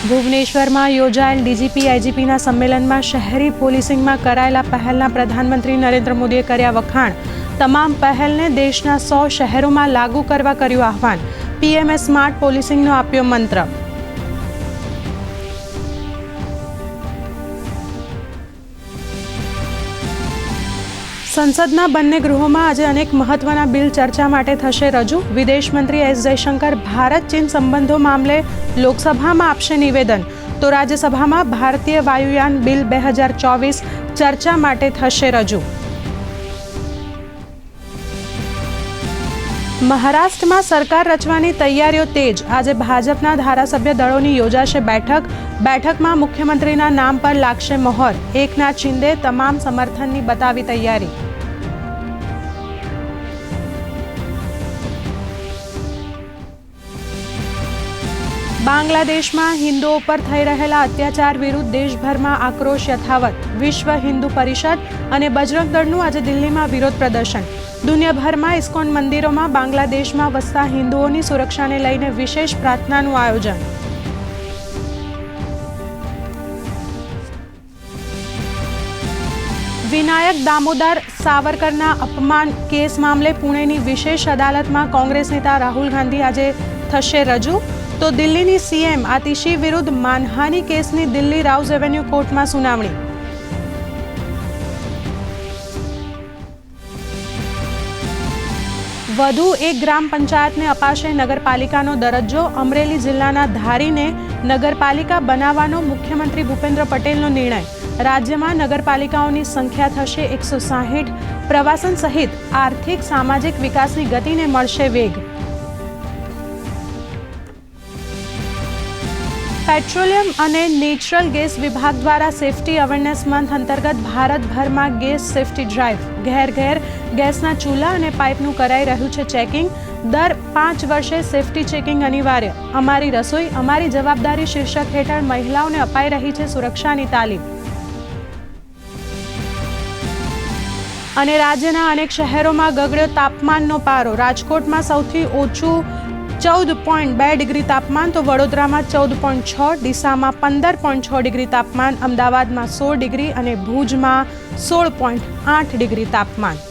ભુવનેશ્વરમાં યોજાયેલ ડીજીપી આઈજીપીના સંમેલનમાં શહેરી પોલીસિંગમાં કરાયેલા પહેલના પ્રધાનમંત્રી નરેન્દ્ર મોદીએ કર્યા વખાણ. તમામ પહેલને દેશના 100 શહેરોમાં લાગુ કરવા કર્યું આહવાન. પીએમએ સ્માર્ટ પોલીસિંગનો આપ્યો મંત્ર. સંસદના બંને ગૃહોમાં આજે અનેક મહત્વના બિલ ચર્ચા માટે થશે રજૂ. વિદેશ મંત્રી એસ જયશંકર ભારત ચીન સંબંધો મામલે લોકસભામાં આપશે નિવેદન, તો રાજ્યસભામાં ભારતીય વાયુયાન બિલ 2024 ચર્ચા માટે થશે રજૂ. મહારાષ્ટ્રમાં સરકાર રચવાની તૈયારીઓ તેજ. આજે ભાજપના ધારાસભ્ય દળોની યોજાશે બેઠક. બેઠકમાં મુખ્યમંત્રીના નામ પર લાગશે મહોર. એકનાથ શિંદે તમામ સમર્થનની બતાવી તૈયારી. બાંગ્લાદેશમાં હિન્દુઓ પર થઈ રહેલા અત્યાચાર વિરુદ્ધ દેશભરમાં આક્રોશ યથાવત. વિશ્વ હિન્દુ પરિષદ અને બજરંગ દળનું આજે દિલ્હીમાં વિરોધ પ્રદર્શન. દુનિયાભરમાં ઇસ્કોન મંદિરોમાં બાંગ્લાદેશમાં વસતા હિન્દુઓની સુરક્ષાને લઈને વિશેષ પ્રાર્થનાનું આયોજન. વિનાયક દામોદર સાવરકરના અપમાન કેસ મામલે પુણેની વિશેષ અદાલતમાં કોંગ્રેસ નેતા રાહુલ ગાંધી આજે થશે રજૂ. તો દિલ્હીની સીએમ આતિશી વિરુદ્ધ માનહાની કેસની દિલ્હી રાઉઝ એવન્યુ કોર્ટમાં સુનાવણી. વધુ એક ગ્રામ પંચાયતને અપાશે નગરપાલિકાનો દરજ્જો. અમરેલી જિલ્લાના ધારીને નગરપાલિકા બનાવવાનો મુખ્યમંત્રી ભૂપેન્દ્ર પટેલનો નિર્ણય. રાજ્યમાં નગરપાલિકાઓની સંખ્યા થશે 160. પ્રવાસન સહિત આર્થિક સામાજિક વિકાસની ગતિને મળશે વેગ. પેટ્રોલિયમ અને નેચરલ ગેસ વિભાગ દ્વારા સેફટી અવેરનેસ મંથ અંતર્ગત ભારતભરમાં ગેસ સેફટી ડ્રાઈવ. ઘેર ઘેર ગેસના ચૂલા અને પાઇપનું કરાઈ રહ્યું છે ચેકિંગ. દર 5 વર્ષે સેફટી ચેકિંગ અનિવાર્ય. અમારી રસોઈ અમારી જવાબદારી શીર્ષક હેઠળ મહિલાઓને અપાઈ રહી છે સુરક્ષાની તાલીમ. અને રાજ્યના અનેક શહેરોમાં ગગડ્યો તાપમાનનો પારો. રાજકોટમાં સૌથી ઓછું 14.2 ડિગ્રી તાપમાન, તો વડોદરામાં 14.6, ડીસામાં 15.6 ડિગ્રી તાપમાન, અમદાવાદમાં 16 ડિગ્રી અને ભુજમાં 16.8 ડિગ્રી તાપમાન.